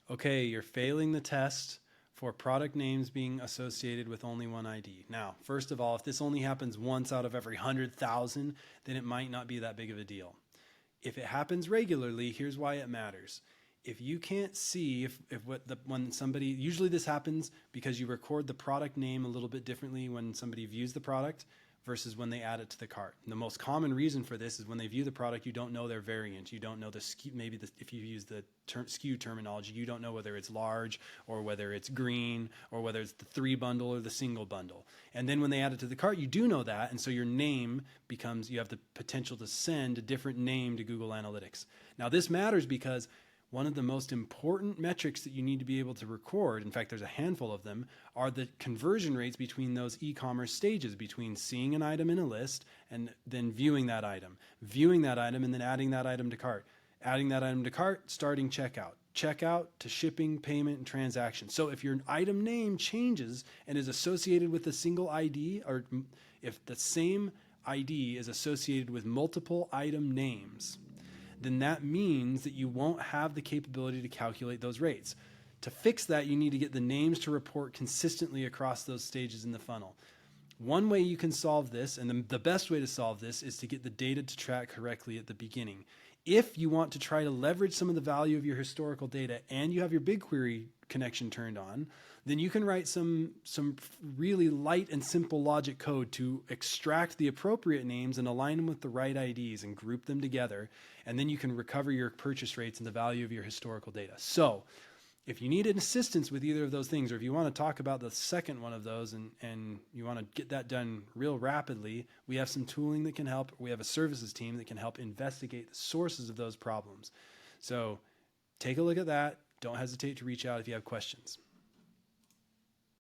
okay, you're failing the test for product names being associated with only one ID. Now, first of all, if this only happens once out of every 100,000, then it might not be that big of a deal. If it happens regularly, here's why it matters. If you can't see when somebody, usually this happens because you record the product name a little bit differently when somebody views the product versus when they add it to the cart. And the most common reason for this is when they view the product, you don't know their variant. You don't know the SKU, if you use the SKU terminology, you don't know whether it's large or whether it's green or whether it's the 3 bundle or the single bundle. And then when they add it to the cart, you do know that. And so your name becomes, you have the potential to send a different name to Google Analytics. Now this matters because one of the most important metrics that you need to be able to record, in fact, there's a handful of them, are the conversion rates between those e-commerce stages, between seeing an item in a list and then viewing that item and then adding that item to cart, adding that item to cart, starting checkout, checkout to shipping, payment, and transaction. So if your item name changes and is associated with a single ID, or if the same ID is associated with multiple item names, then that means that you won't have the capability to calculate those rates. To fix that, you need to get the names to report consistently across those stages in the funnel. One way you can solve this, and the best way to solve this, is to get the data to track correctly at the beginning. If you want to try to leverage some of the value of your historical data and you have your BigQuery connection turned on, then you can write some really light and simple logic code to extract the appropriate names and align them with the right IDs and group them together. And then you can recover your purchase rates and the value of your historical data. So if you need assistance with either of those things, or if you want to talk about the second one of those and you want to get that done real rapidly, we have some tooling that can help. We have a services team that can help investigate the sources of those problems. So take a look at that. Don't hesitate to reach out if you have questions.